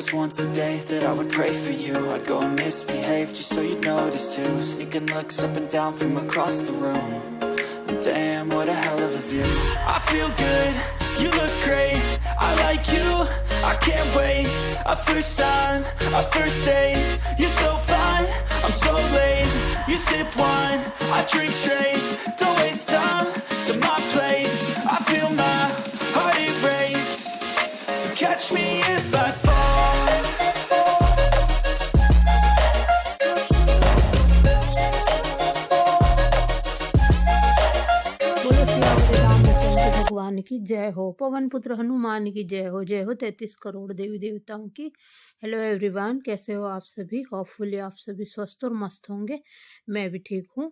was once a day that I would pray for you. I'd go and misbehave just so you'd notice too. Sneaking looks up and down from across the room. And damn, what a hell of a view. I feel good, you look great, I like you, I can't wait. A first time, a first date. You're so fine, I'm so late. You sip wine, I drink straight. Don't waste time to my place. I feel my heart erase. So catch me if I fall. बोलो सियावर रामचंद्र भगवान की जय हो। पवन पुत्र हनुमान की जय हो। जय हो 33 करोड़ देवी देवताओं की। हेलो एवरीवन, कैसे हो आप सभी? होपफुली आप सभी स्वस्थ और मस्त होंगे। मैं भी ठीक हूँ।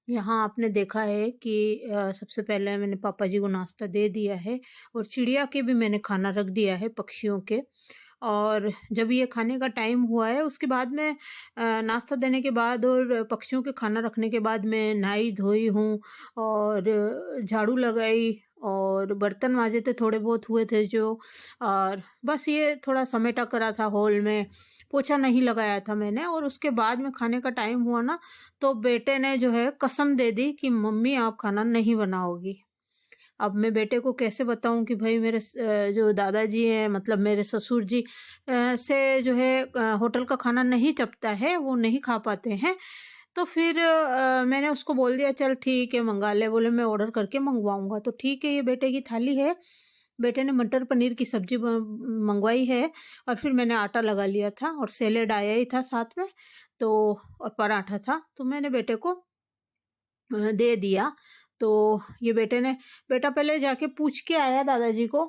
यहाँ आपने देखा है कि सबसे पहले मैंने पापा जी को नाश्ता दे दिया है और चिड़िया के भी मैंने खाना रख दिया है, पक्षियों के। और जब ये खाने का टाइम हुआ है उसके बाद में नाश्ता देने के बाद और पक्षियों के खाना रखने के बाद मैं नहाई धोई हूँ और झाड़ू लगाई और बर्तन माजे थे, थोड़े बहुत हुए थे जो। और बस ये थोड़ा समेटा करा था हॉल में, पोछा नहीं लगाया था मैंने। और उसके बाद में खाने का टाइम हुआ ना, तो बेटे ने जो है कसम दे दी कि मम्मी आप खाना नहीं बनाओगी। अब मैं बेटे को कैसे बताऊं कि भाई मेरे जो दादाजी हैं, मतलब मेरे ससुर जी से जो है होटल का खाना नहीं चपता है, वो नहीं खा पाते हैं। तो फिर मैंने उसको बोल दिया चल ठीक है मंगा ले। बोले मैं ऑर्डर करके मंगवाऊंगा। तो ठीक है, ये बेटे की थाली है। बेटे ने मटर पनीर की सब्जी मंगवाई है और फिर मैंने आटा लगा लिया था और सैलेड आया ही था साथ में, तो और पराठा था, तो मैंने बेटे को दे दिया। तो ये बेटा पहले जाके पूछ के आया दादाजी को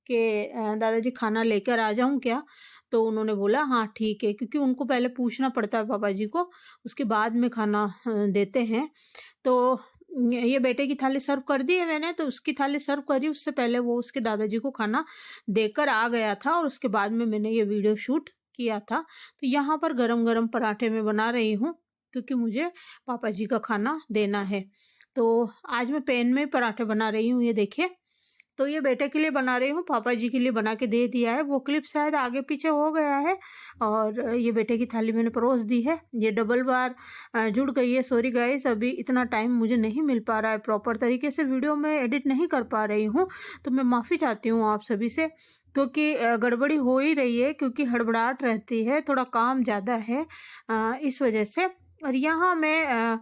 कि दादाजी खाना लेकर आ जाऊं क्या? तो उन्होंने बोला हाँ ठीक है, क्योंकि उनको पहले पूछना पड़ता है पापा जी को, उसके बाद में खाना देते हैं। तो ये बेटे की थाली सर्व कर दी है मैंने, तो उसकी थाली सर्व करी, उससे पहले वो उसके दादाजी को खाना देकर आ गया था और उसके बाद में मैंने ये वीडियो शूट किया था। तो यहाँ पर गरम गरम पराठे में बना रही हूँ क्योंकि मुझे पापा जी का खाना देना है। तो आज मैं पैन में पराठे बना रही हूँ, ये देखिए। तो ये बेटे के लिए बना रही हूँ, पापा जी के लिए बना के दे दिया है। वो क्लिप शायद आगे पीछे हो गया है। और ये बेटे की थाली मैंने परोस दी है। ये डबल बार जुड़ गई है। सॉरी गाइस, अभी इतना टाइम मुझे नहीं मिल पा रहा है, प्रॉपर तरीके से वीडियो में एडिट नहीं कर पा रही हूँ, तो मैं माफ़ी चाहती हूँ आप सभी से, क्योंकि गड़बड़ी हो ही रही है, क्योंकि हड़बड़ाहट रहती है, थोड़ा काम ज़्यादा है इस वजह से। और यहाँ मैं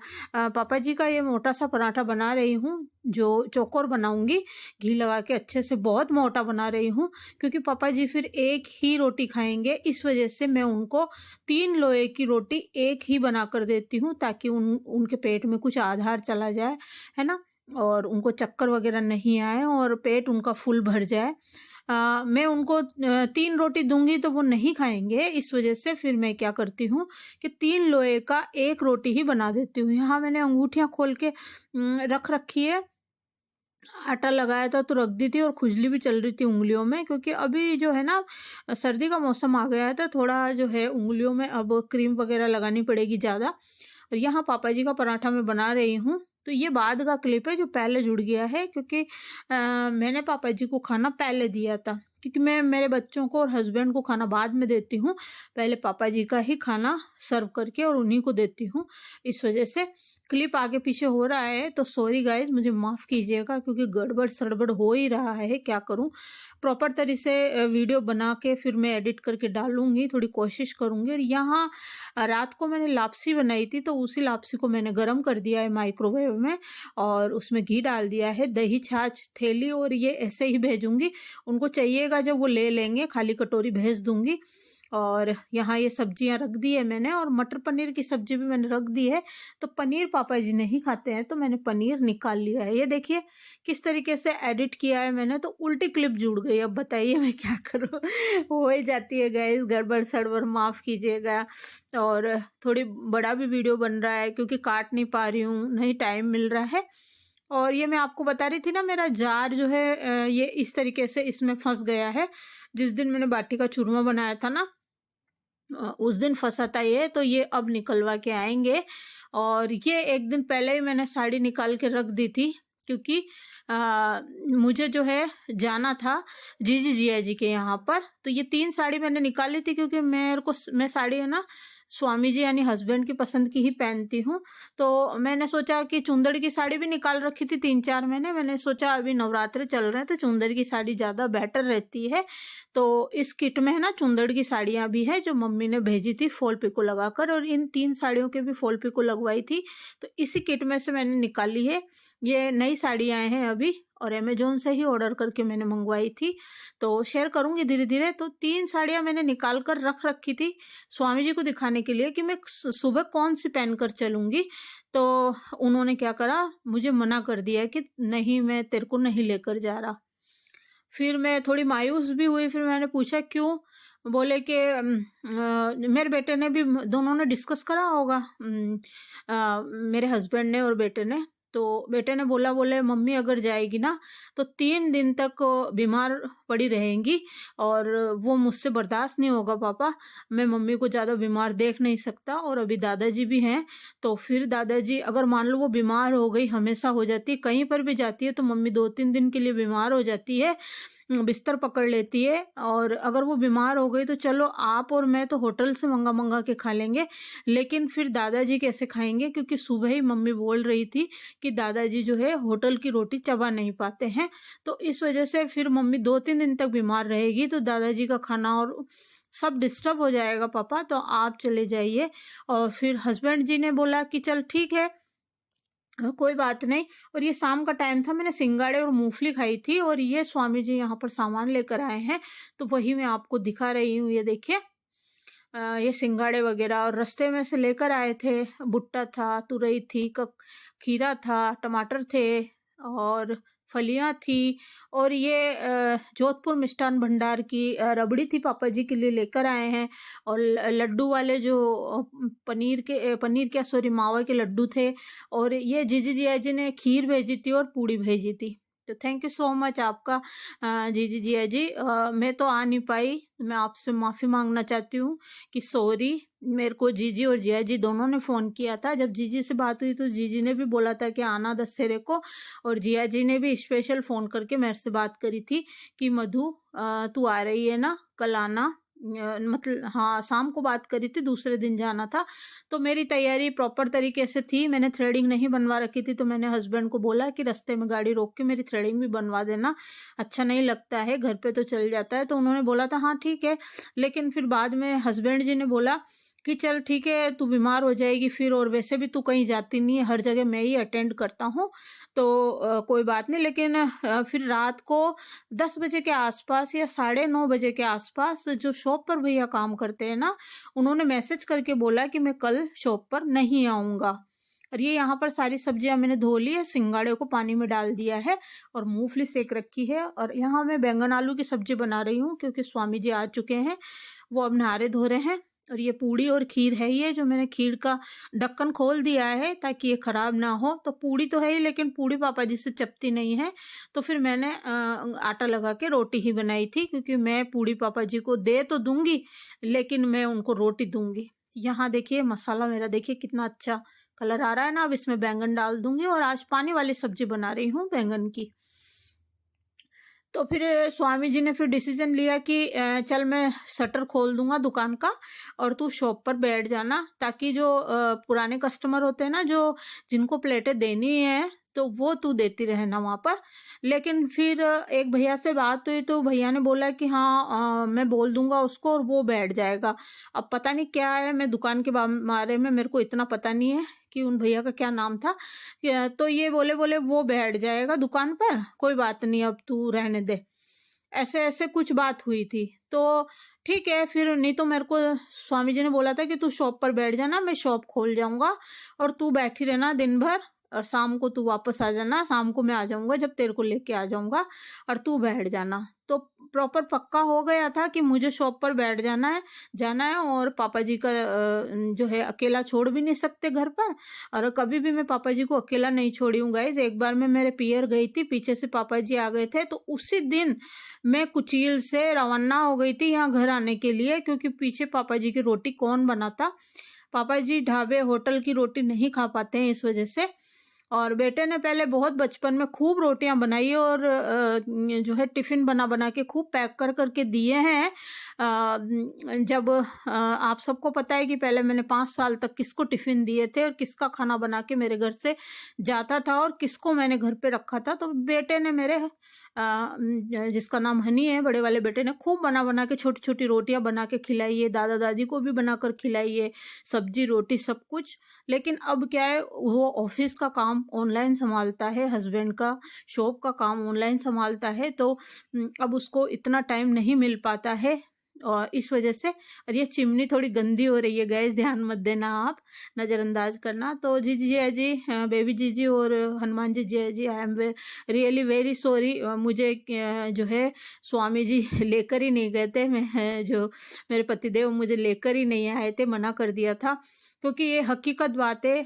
पापा जी का ये मोटा सा पराठा बना रही हूँ, जो चौकोर बनाऊंगी घी लगा के अच्छे से। बहुत मोटा बना रही हूँ क्योंकि पापा जी फिर एक ही रोटी खाएंगे, इस वजह से मैं उनको 3 लोहे की रोटी एक ही बना कर देती हूँ, ताकि उनके पेट में कुछ आधार चला जाए, है ना, और उनको चक्कर वगैरह नहीं आए और पेट उनका फुल भर जाए। मैं उनको 3 रोटी दूंगी तो वो नहीं खाएंगे, इस वजह से फिर मैं क्या करती हूँ कि 3 लोहे का 1 रोटी ही बना देती हूँ। यहाँ मैंने अंगूठियाँ खोल के रख रखी है। आटा लगाया था तो रख दी थी और खुजली भी चल रही थी उंगलियों में, क्योंकि अभी जो है ना सर्दी का मौसम आ गया है, तो थोड़ा जो है उंगलियों में अब क्रीम वगैरह लगानी पड़ेगी ज़्यादा। और यहाँ पापा जी का पराठा मैं बना रही हूँ। तो ये बाद का क्लिप है जो पहले जुड़ गया है, क्योंकि मैंने पापा जी को खाना पहले दिया था, क्योंकि मैं मेरे बच्चों को और हस्बैंड को खाना बाद में देती हूँ, पहले पापा जी का ही खाना सर्व करके और उन्हीं को देती हूँ। इस वजह से क्लिप आगे पीछे हो रहा है, तो सॉरी गाइज, मुझे माफ़ कीजिएगा, क्योंकि गड़बड़ सड़बड़ हो ही रहा है, क्या करूं। प्रॉपर तरीके से वीडियो बना के फिर मैं एडिट करके डालूंगी, थोड़ी कोशिश करूंगी। और यहाँ रात को मैंने लापसी बनाई थी, तो उसी लापसी को मैंने गरम कर दिया है माइक्रोवेव में और उसमें घी डाल दिया है, दही छाछ थैली, और ये ऐसे ही भेजूंगी। उनको चाहिएगा जब वो ले लेंगे, खाली कटोरी भेज दूंगी। और यहाँ ये सब्जियां रख दी है मैंने, और मटर पनीर की सब्जी भी मैंने रख दी है। तो पनीर पापा जी नहीं खाते हैं, तो मैंने पनीर निकाल लिया है। ये देखिए किस तरीके से एडिट किया है मैंने, तो उल्टी क्लिप जुड़ गई। अब बताइए मैं क्या करूँ हो ही जाती है गाइस, गड़बड़ सड़बड़, माफ़ कीजिएगा। और थोड़ी बड़ा भी वीडियो बन रहा है क्योंकि काट नहीं पा रही हूँ, नहीं टाइम मिल रहा है। और ये मैं आपको बता रही थी ना, मेरा जार जो है ये इस तरीके से इसमें फंस गया है। जिस दिन मैंने बाटी का चूरमा बनाया था ना, उस दिन फंसा था ये, तो ये अब निकलवा के आएंगे। और ये एक दिन पहले ही मैंने साड़ी निकाल के रख दी थी, क्योंकि मुझे जो है जाना था जीजी जिया जी के यहाँ पर। तो ये 3 साड़ी मैंने निकाली थी क्योंकि मैं साड़ी है ना स्वामी जी यानी हस्बैंड की पसंद की ही पहनती हूँ। तो मैंने सोचा कि चुंदड़ की साड़ी भी निकाल रखी थी 3-4 महीने। मैंने सोचा अभी नवरात्रे चल रहे हैं तो चुंदड़ की साड़ी ज़्यादा बेटर रहती है। तो इस किट में है ना चुंदड़ की साड़ियाँ भी है जो मम्मी ने भेजी थी फॉल पिको लगाकर, और इन 3 साड़ियों के भी फॉल पिको लगवाई थी। तो इसी किट में से मैंने निकाली है। ये नई साड़ी आए हैं अभी और अमेजोन से ही ऑर्डर करके मैंने मंगवाई थी। तो शेयर करूंगी धीरे धीरे। तो 3 साड़ियां मैंने निकाल कर रख रखी थी स्वामी जी को दिखाने के लिए कि मैं सुबह कौन सी पहन कर चलूंगी। तो उन्होंने क्या करा, मुझे मना कर दिया कि नहीं मैं तेरे को नहीं लेकर जा रहा। फिर मैं थोड़ी मायूस भी हुई। फिर मैंने पूछा क्यों? बोले कि मेरे बेटे ने भी, दोनों ने डिस्कस करा होगा, मेरे हस्बैंड ने और बेटे ने। तो बेटे ने बोले मम्मी अगर जाएगी ना तो 3 दिन तक बीमार पड़ी रहेंगी और वो मुझसे बर्दाश्त नहीं होगा पापा। मैं मम्मी को ज़्यादा बीमार देख नहीं सकता और अभी दादाजी भी हैं। तो फिर दादाजी अगर मान लो वो बीमार हो गई, हमेशा हो जाती है, कहीं पर भी जाती है तो मम्मी 2-3 दिन के लिए बीमार हो जाती है, बिस्तर पकड़ लेती है। और अगर वो बीमार हो गई तो चलो आप और मैं तो होटल से मंगा के खा लेंगे, लेकिन फिर दादाजी कैसे खाएंगे? क्योंकि सुबह ही मम्मी बोल रही थी कि दादाजी जो है होटल की रोटी चबा नहीं पाते हैं। तो इस वजह से फिर मम्मी 2-3 दिन तक बीमार रहेगी तो दादाजी का खाना और सब डिस्टर्ब हो जाएगा पापा, तो आप चले जाइए। और फिर हस्बैंड जी ने बोला कि चल ठीक है, कोई बात नहीं। और ये शाम का टाइम था, मैंने सिंगाड़े और मूंगफली खाई थी और ये स्वामी जी यहाँ पर सामान लेकर आए हैं तो वही मैं आपको दिखा रही हूँ। ये देखिए ये सिंगाड़े वगैरह, और रास्ते में से लेकर आए थे। भुट्टा था, तुरई थी, खीरा था, टमाटर थे और फलियां थी। और ये जोधपुर मिष्ठान भंडार की रबड़ी थी, पापा जी के लिए लेकर आए हैं। और लड्डू वाले जो पनीर क्या सॉरी मावा के लड्डू थे। और ये जीजी जिया जी ने खीर भेजी थी और पूड़ी भेजी थी। तो थैंक यू सो मच आपका जीजी जिया जी। मैं तो आ नहीं पाई, मैं आपसे माफ़ी मांगना चाहती हूँ कि सॉरी। मेरे को जीजी और जिया जी दोनों ने फ़ोन किया था। जब जीजी से बात हुई तो जीजी ने भी बोला था कि आना दशहरे को, और जिया जी ने भी स्पेशल फ़ोन करके मेरे से बात करी थी कि मधु तू आ रही है ना, कल आना। मतलब हाँ, शाम को बात करी थी, दूसरे दिन जाना था। तो मेरी तैयारी प्रॉपर तरीके से थी। मैंने थ्रेडिंग नहीं बनवा रखी थी तो मैंने हस्बैंड को बोला कि रास्ते में गाड़ी रोक के मेरी थ्रेडिंग भी बनवा देना, अच्छा नहीं लगता है, घर पे तो चल जाता है। तो उन्होंने बोला था हाँ ठीक है। लेकिन फिर बाद में हस्बैंड जी ने बोला कि चल ठीक है, तू बीमार हो जाएगी फिर, और वैसे भी तू कहीं जाती नहीं है, हर जगह मैं ही अटेंड करता हूँ, तो कोई बात नहीं। लेकिन फिर रात को 10 बजे के आसपास या 9:30 बजे के आसपास जो शॉप पर भैया काम करते हैं ना, उन्होंने मैसेज करके बोला कि मैं कल शॉप पर नहीं आऊँगा। और ये यहाँ पर सारी सब्जियां मैंने धो ली है, सिंगाड़े को पानी में डाल दिया है और मूंगफली सेक रखी है। और यहाँ मैं बैंगन आलू की सब्जी बना रही हूँ क्योंकि स्वामी जी आ चुके हैं, वो अब नहारे धो रहे हैं। और ये पूड़ी और खीर है, ये जो मैंने खीर का ढक्कन खोल दिया है ताकि ये खराब ना हो। तो पूड़ी तो है ही, लेकिन पूड़ी पापा जी से चपती नहीं है, तो फिर मैंने आटा लगा के रोटी ही बनाई थी, क्योंकि मैं पूड़ी पापा जी को दे तो दूंगी लेकिन मैं उनको रोटी दूंगी। यहाँ देखिए मसाला मेरा, देखिए कितना अच्छा कलर आ रहा है ना। अब इसमें बैंगन डाल दूंगी और आज पानी वाली सब्जी बना रही हूँ बैंगन की। तो फिर स्वामी जी ने फिर डिसीजन लिया कि चल मैं शटर खोल दूंगा दुकान का और तू शॉप पर बैठ जाना, ताकि जो पुराने कस्टमर होते हैं ना, जो जिनको प्लेटें देनी है तो वो तू देती रहना वहाँ पर। लेकिन फिर एक भैया से बात हुई तो भैया ने बोला कि हाँ मैं बोल दूंगा उसको और वो बैठ जाएगा। अब पता नहीं क्या है, मैं दुकान के बारे में मेरे को इतना पता नहीं है कि उन भैया का क्या नाम था। तो ये बोले वो बैठ जाएगा दुकान पर, कोई बात नहीं अब तू रहने दे, ऐसे ऐसे कुछ बात हुई थी। तो ठीक है फिर, नहीं तो मेरे को स्वामी जी ने बोला था कि तू शॉप पर बैठ जाना, मैं शॉप खोल जाऊंगा और तू बैठी रहना दिन भर, और शाम को तू वापस आ जाना, शाम को मैं आ जाऊंगा जब तेरे को लेके आ जाऊंगा और तू बैठ जाना। तो प्रॉपर पक्का हो गया था कि मुझे शॉप पर बैठ जाना है और पापा जी का जो है अकेला छोड़ भी नहीं सकते घर पर, और कभी भी मैं पापा जी को अकेला नहीं छोड़ी हूँ गाइज। एक बार मैं मेरे पियर गई थी, पीछे से पापा जी आ गए थे, तो उसी दिन मैं कुचील से रवाना हो गई थी यहाँ घर आने के लिए, क्योंकि पीछे पापा जी की रोटी कौन बनाता। पापा जी ढाबे होटल की रोटी नहीं खा पाते हैं इस वजह से। और बेटे ने पहले बहुत बचपन में खूब रोटियां बनाई और जो है टिफ़िन बना बना के खूब पैक कर करके दिए हैं। जब आप सबको पता है कि पहले मैंने 5 साल तक किसको टिफ़िन दिए थे और किसका खाना बना के मेरे घर से जाता था और किसको मैंने घर पे रखा था। तो बेटे ने मेरे जिसका नाम हनी है, बड़े वाले बेटे ने खूब बना बना के छोटी छोटी रोटियां बना के खिलाई है, दादा दादी को भी बनाकर खिलाई है, सब्जी रोटी सब कुछ। लेकिन अब क्या है, वो ऑफिस का काम ऑनलाइन संभालता है, हस्बैंड का शॉप का काम ऑनलाइन संभालता है, तो अब उसको इतना टाइम नहीं मिल पाता है। और इस वजह से, और ये चिमनी थोड़ी गंदी हो रही है गैस, ध्यान मत देना, आप नज़रअंदाज करना। तो जी जी जी बेबी जी और Hanuman ji I am really very sorry. मुझे जो है स्वामी जी लेकर ही नहीं गए थे, मैं जो मेरे पतिदेव मुझे लेकर ही नहीं आए थे, मना कर दिया था। क्योंकि ये हकीकत बात है,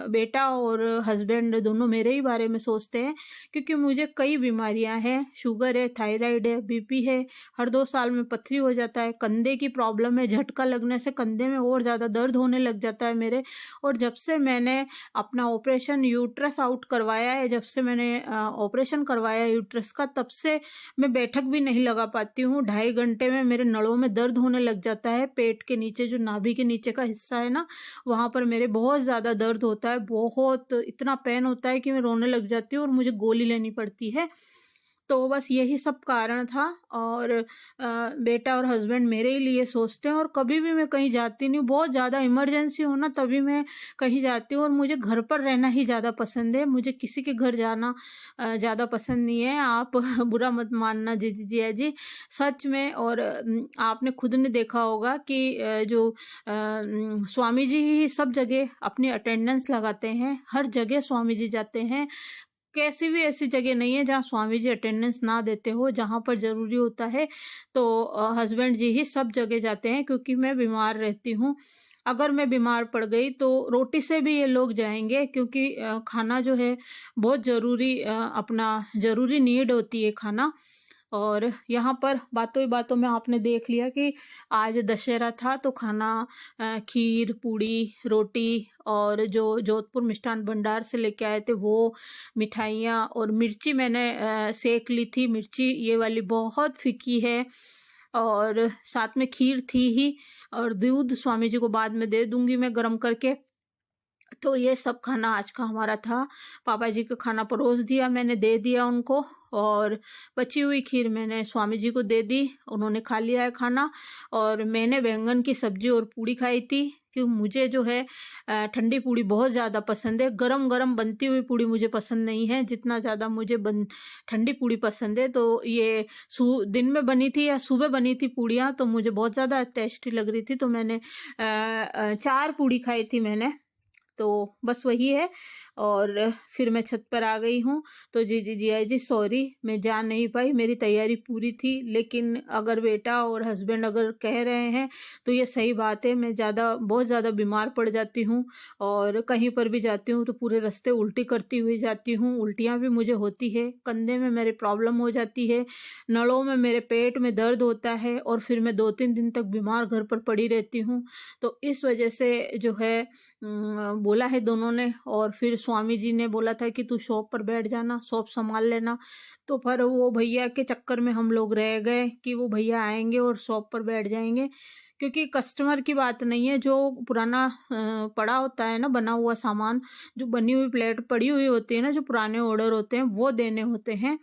बेटा और हस्बैंड दोनों मेरे ही बारे में सोचते हैं। क्योंकि मुझे कई बीमारियां हैं, शुगर है, थायराइड है, बीपी है, हर 2 साल में पथरी हो जाता है, कंधे की प्रॉब्लम है, झटका लगने से कंधे में और ज़्यादा दर्द होने लग जाता है मेरे। और जब से मैंने अपना ऑपरेशन यूट्रस आउट करवाया है, जब से मैंने ऑपरेशन करवाया है यूट्रस का, तब से मैं बैठक भी नहीं लगा पाती हूँ। 2.5 घंटे में मेरे नड़ों में दर्द होने लग जाता है। पेट के नीचे, जो नाभि के नीचे का हिस्सा है ना, वहाँ पर मेरे बहुत ज़्यादा दर्द होता है, बहुत इतना पेन होता है कि मैं रोने लग जाती हूँ और मुझे गोली लेनी पड़ती है। तो बस यही सब कारण था। और बेटा और हस्बैंड मेरे ही लिए सोचते हैं। और कभी भी मैं कहीं जाती नहीं, बहुत ज़्यादा इमरजेंसी हो ना तभी मैं कहीं जाती हूँ। और मुझे घर पर रहना ही ज़्यादा पसंद है, मुझे किसी के घर जाना ज़्यादा पसंद नहीं है। आप बुरा मत मानना जी जी जी जी, सच में। और आपने खुद ने देखा होगा कि जो स्वामी जी ही सब जगह अपनी अटेंडेंस लगाते हैं, हर जगह स्वामी जी जाते हैं। कैसी भी ऐसी जगह नहीं है जहाँ स्वामी जी अटेंडेंस ना देते हो। जहाँ पर ज़रूरी होता है तो हस्बैंड जी ही सब जगह जाते हैं। क्योंकि मैं बीमार रहती हूँ, अगर मैं बीमार पड़ गई तो रोटी से भी ये लोग जाएंगे। क्योंकि खाना जो है बहुत ज़रूरी, अपना ज़रूरी नीड होती है खाना। और यहाँ पर बातों ही बातों में आपने देख लिया कि आज दशहरा था, तो खाना खीर, पूड़ी, रोटी और जो जोधपुर मिष्ठान भंडार से लेके आए थे वो मिठाइयाँ, और मिर्ची मैंने सेक ली थी। मिर्ची ये वाली बहुत फीकी है। और साथ में खीर थी ही, और दूध स्वामी जी को बाद में दे दूंगी मैं गरम करके। तो ये सब खाना आज का हमारा था। पापा जी को खाना परोस दिया, मैंने दे दिया उनको। और बची हुई खीर मैंने स्वामी जी को दे दी, उन्होंने खा लिया है खाना। और मैंने बैंगन की सब्जी और पूड़ी खाई थी। क्योंकि मुझे जो है ठंडी पूड़ी बहुत ज़्यादा पसंद है, गरम गरम बनती हुई पूड़ी मुझे पसंद नहीं है, जितना ज़्यादा मुझे ठंडी पूड़ी पसंद है। तो ये दिन में बनी थी या सुबह बनी थी पूड़ियाँ, तो मुझे बहुत ज़्यादा टेस्टी लग रही थी। तो मैंने 4 पूड़ी खाई थी मैंने। तो बस वही है। और फिर मैं छत पर आ गई हूँ। तो जी जी जी आई जी सॉरी, मैं जा नहीं पाई, मेरी तैयारी पूरी थी। लेकिन अगर बेटा और हस्बैंड अगर कह रहे हैं तो ये सही बात है। मैं बहुत ज़्यादा बीमार पड़ जाती हूँ, और कहीं पर भी जाती हूँ तो पूरे रास्ते उल्टी करती हुई जाती हूँ। उल्टियाँ भी मुझे होती है, कंधे में मेरे प्रॉब्लम हो जाती है, नड़ों में मेरे पेट में दर्द होता है, और फिर मैं 2-3 दिन तक बीमार घर पर पड़ी रहती हूँ। तो इस वजह से जो है बोला है दोनों ने। और फिर स्वामी जी ने बोला था कि तू शॉप पर बैठ जाना, शॉप संभाल लेना। तो फिर वो भैया के चक्कर में हम लोग रह गए कि वो भैया आएंगे और शॉप पर बैठ जाएंगे। क्योंकि कस्टमर की बात नहीं है, जो पुराना पड़ा होता है ना, बना हुआ सामान, जो बनी हुई प्लेट पड़ी हुई होती है ना, जो पुराने ऑर्डर होते हैं वो देने होते हैं।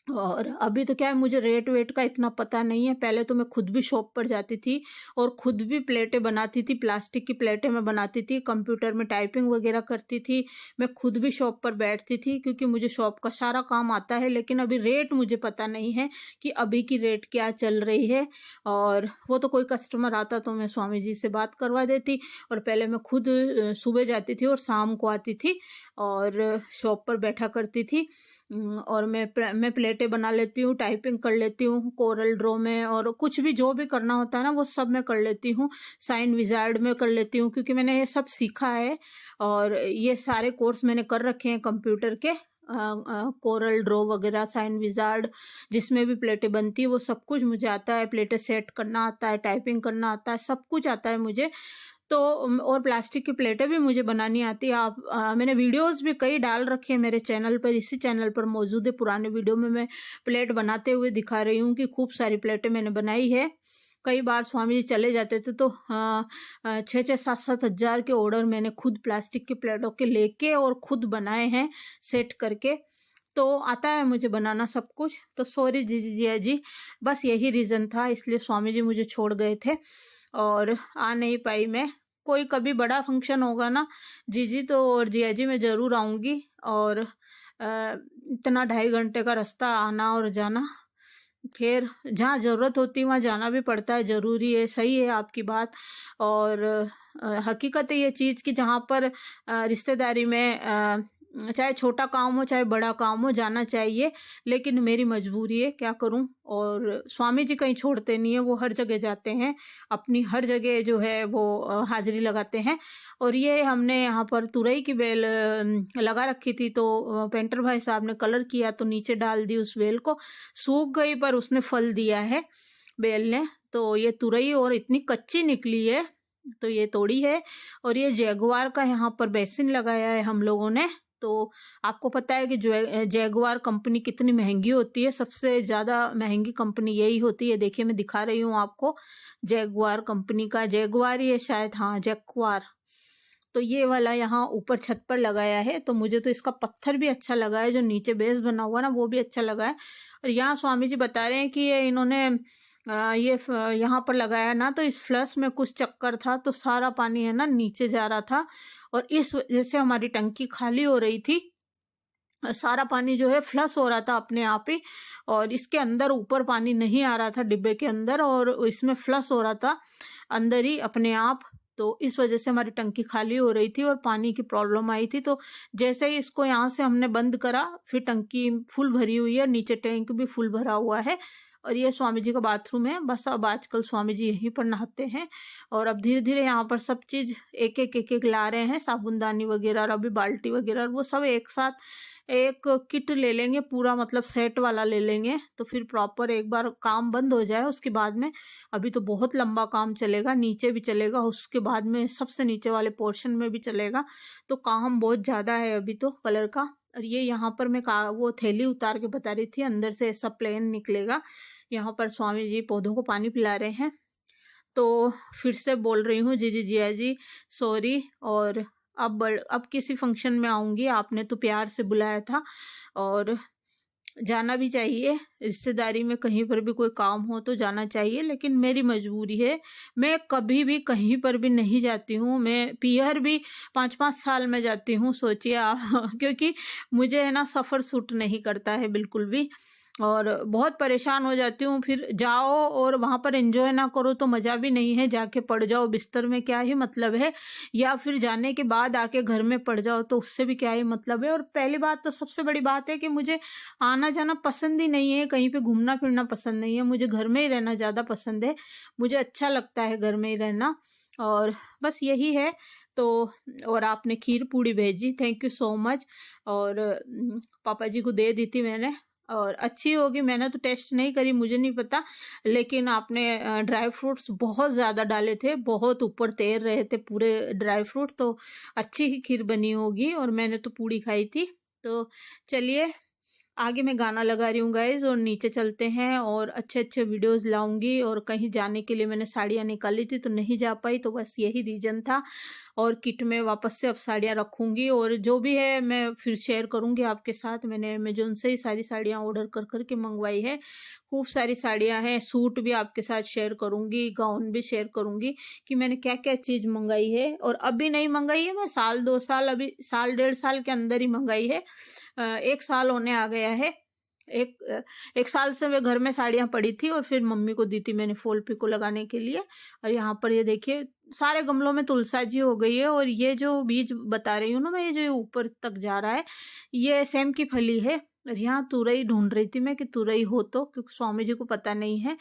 और अभी तो क्या है, मुझे रेट वेट का इतना पता नहीं है। पहले तो मैं खुद भी शॉप पर जाती थी और खुद भी प्लेटें बनाती थी, प्लास्टिक की प्लेटें मैं बनाती थी, कंप्यूटर में टाइपिंग वगैरह करती थी, मैं खुद भी शॉप पर बैठती थी। क्योंकि मुझे शॉप का सारा काम आता है। लेकिन अभी रेट मुझे पता नहीं है कि अभी की रेट क्या चल रही है। और वो तो कोई कस्टमर आता तो मैं स्वामी जी से बात करवा देती। और पहले मैं खुद सुबह जाती थी और शाम को आती थी और शॉप पर बैठा करती थी। और मैं प्लेटें बना लेती हूँ, टाइपिंग कर लेती हूँ कोरल ड्रॉ में, और कुछ भी जो भी करना होता है ना वो सब मैं कर लेती हूँ। साइन विजार्ड में कर लेती हूँ, क्योंकि मैंने ये सब सीखा है। और ये सारे कोर्स मैंने कर रखे हैं कंप्यूटर के, कोरल ड्रॉ वगैरह, साइन विजार्ड, जिसमें भी प्लेटें बनती है वो सब कुछ मुझे आता है। प्लेटें सेट करना आता है, टाइपिंग करना आता है, सब कुछ आता है मुझे। तो और प्लास्टिक की प्लेटें भी मुझे बनानी आती है। आप मैंने वीडियोस भी कई डाल रखे हैं मेरे चैनल पर, इसी चैनल पर मौजूद है। पुराने वीडियो में मैं प्लेट बनाते हुए दिखा रही हूँ कि खूब सारी प्लेटें मैंने बनाई है। कई बार स्वामी जी चले जाते थे तो 6-7 हज़ार के ऑर्डर मैंने खुद प्लास्टिक की प्लेटों के लेके और खुद बनाए हैं सेट करके। तो आता है मुझे बनाना सब कुछ। तो सॉरी जिया जी, बस यही रीज़न था, इसलिए स्वामी जी मुझे छोड़ गए थे और आ नहीं पाई मैं। कोई कभी बड़ा फंक्शन होगा ना जी तो और जिया जी मैं ज़रूर आऊँगी। और इतना 2.5 घंटे का रास्ता आना और जाना, खैर जहाँ ज़रूरत होती है वहाँ जाना भी पड़ता है, ज़रूरी है, सही है आपकी बात। और हकीकत है ये चीज़ कि जहाँ पर रिश्तेदारी में चाहे छोटा काम हो चाहे बड़ा काम हो जाना चाहिए, लेकिन मेरी मजबूरी है, क्या करूं। और स्वामी जी कहीं छोड़ते नहीं है, वो हर जगह जाते हैं, अपनी हर जगह जो है वो हाजिरी लगाते हैं। और ये हमने यहाँ पर तुरई की बेल लगा रखी थी, तो पेंटर भाई साहब ने कलर किया तो नीचे डाल दी उस बेल को, सूख गई पर उसने फल दिया है बेल ने। तो ये तुरई और इतनी कच्ची निकली है तो ये तोड़ी है। और ये जैगुआर का यहाँ पर बेसिन लगाया है हम लोगों ने। तो आपको पता है कि जैगुआर कंपनी कितनी महंगी होती है, सबसे ज़्यादा महंगी कंपनी यही होती है। देखिए मैं दिखा रही हूँ आपको, जैगुआर कंपनी का, जैगुआर ही है शायद, हाँ जैगुआर। तो ये वाला यहाँ ऊपर छत पर लगाया है। तो मुझे तो इसका पत्थर भी अच्छा लगा है, जो नीचे बेस बना हुआ ना वो भी अच्छा लगा है। और यहाँ स्वामी जी बता रहे हैं कि ये इन्होंने ये यहाँ पर लगाया ना, तो इस फ्लश में कुछ चक्कर था तो सारा पानी है ना नीचे जा रहा था, और इस वजह से हमारी टंकी खाली हो रही थी। सारा पानी जो है फ्लश हो रहा था अपने आप ही, और इसके अंदर ऊपर पानी नहीं आ रहा था डिब्बे के अंदर, और इसमें फ्लश हो रहा था अंदर ही अपने आप। तो इस वजह से हमारी टंकी खाली हो रही थी और पानी की प्रॉब्लम आई थी। तो जैसे ही इसको यहाँ से हमने बंद करा, फिर टंकी फुल भरी हुई है, नीचे टैंक भी फुल भरा हुआ है। और ये स्वामी जी का बाथरूम है। बस अब आजकल स्वामी जी यहीं पर नहाते हैं। और अब धीरे धीरे यहाँ पर सब चीज़ एक एक ला रहे हैं, साबुनदानी वगैरह और अभी बाल्टी वगैरह, वो सब एक साथ एक किट ले लेंगे पूरा, मतलब सेट वाला ले लेंगे। तो फिर प्रॉपर एक बार काम बंद हो जाए उसके बाद में, अभी तो बहुत लंबा काम चलेगा, नीचे भी चलेगा, उसके बाद में सबसे नीचे वाले पोर्शन में भी चलेगा। तो काम बहुत ज़्यादा है अभी तो कलर का। और ये यहाँ पर मैं वो थैली उतार के बता रही थी, अंदर से ऐसा प्लेन निकलेगा। यहाँ पर स्वामी जी पौधों को पानी पिला रहे हैं। तो फिर से बोल रही हूँ जी जिया जी, सॉरी। और अब किसी फंक्शन में आऊँगी, आपने तो प्यार से बुलाया था और जाना भी चाहिए। रिश्तेदारी में कहीं पर भी कोई काम हो तो जाना चाहिए, लेकिन मेरी मजबूरी है। मैं कभी भी कहीं पर भी नहीं जाती हूँ, मैं पीहर भी 5-5 साल में जाती हूँ, सोचिए आप क्योंकि मुझे है ना सफ़र सूट नहीं करता है बिल्कुल भी, और बहुत परेशान हो जाती हूँ। फिर जाओ और वहाँ पर एंजॉय ना करो तो मज़ा भी नहीं है, जाके पड़ जाओ बिस्तर में क्या ही मतलब है, या फिर जाने के बाद आके घर में पड़ जाओ तो उससे भी क्या ही मतलब है। और पहली बात तो सबसे बड़ी बात है कि मुझे आना जाना पसंद ही नहीं है, कहीं पे घूमना फिरना पसंद नहीं है, मुझे घर में ही रहना ज़्यादा पसंद है, मुझे अच्छा लगता है घर में ही रहना। और बस यही है। तो और आपने खीर पूड़ी भेजी, थैंक यू सो मच। और पापा जी को दे दी थी मैंने, और अच्छी होगी, मैंने तो टेस्ट नहीं करी, मुझे नहीं पता, लेकिन आपने ड्राई फ्रूट्स बहुत ज़्यादा डाले थे, बहुत ऊपर तैर रहे थे पूरे ड्राई फ्रूट, तो अच्छी ही खीर बनी होगी। और मैंने तो पूड़ी खाई थी। तो चलिए आगे मैं गाना लगा रही हूँ गाइज, और नीचे चलते हैं और अच्छे अच्छे वीडियोस लाऊंगी। और कहीं जाने के लिए मैंने साड़ियाँ निकाली थी तो नहीं जा पाई, तो बस यही रीज़न था। और किट में वापस से अब साड़ियाँ रखूँगी, और जो भी है मैं फिर शेयर करूँगी आपके साथ। मैंने अमेजोन से ही सारी साड़ियाँ ऑर्डर कर करके मंगवाई है, खूब सारी साड़ियाँ हैं, सूट भी आपके साथ शेयर करूँगी, गाउन भी शेयर करूँगी कि मैंने क्या क्या चीज़ मंगाई है। और अभी नहीं मंगाई है मैं, 1-2 साल, अभी 1-1.5 साल के अंदर ही मंगाई है। 1 साल होने आ गया है। एक साल से मैं घर में साड़ियाँ पड़ी थी और फिर मम्मी को दी थी मैंने फॉल पिको लगाने के लिए। और यहाँ पर ये देखिए सारे गमलों में तुलसा जी हो गई है। और ये जो बीज बता रही हूँ ना मैं, ये जो ऊपर तक जा रहा है, ये सेम की फली है। और यहाँ तुरई ढूंढ रही थी मैं कि तुरई हो तो, क्योंकि स्वामी जी को पता नहीं है।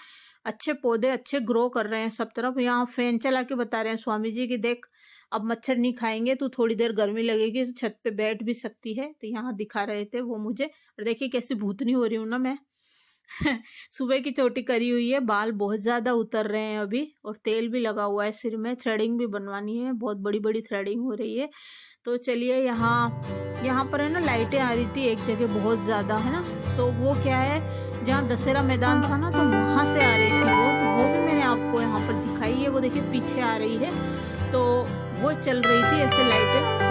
अच्छे पौधे अच्छे ग्रो कर रहे हैं सब तरफ। यहाँ फैन चला के बता रहे हैं स्वामी जी कि देख अब मच्छर नहीं खाएंगे, तो थोड़ी देर गर्मी लगेगी तो छत पे बैठ भी सकती है। तो यहाँ दिखा रहे थे वो मुझे। और देखिए कैसी भूतनी हो रही हूँ ना मैं सुबह की चोटी करी हुई है, बाल बहुत ज़्यादा उतर रहे हैं अभी, और तेल भी लगा हुआ है सिर में, थ्रेडिंग भी बनवानी है, बहुत बड़ी बड़ी थ्रेडिंग हो रही है। तो चलिए यहाँ पर है ना लाइटें आ रही थी एक जगह बहुत ज़्यादा, है ना, तो वो क्या है, जहाँ दशहरा मैदान था ना, तो वहाँ से आ रही थी वो, तो वो भी मैंने आपको यहाँ पर दिखाई है, वो देखिए पीछे आ रही है, तो वो चल रही थी ऐसे लाइटें।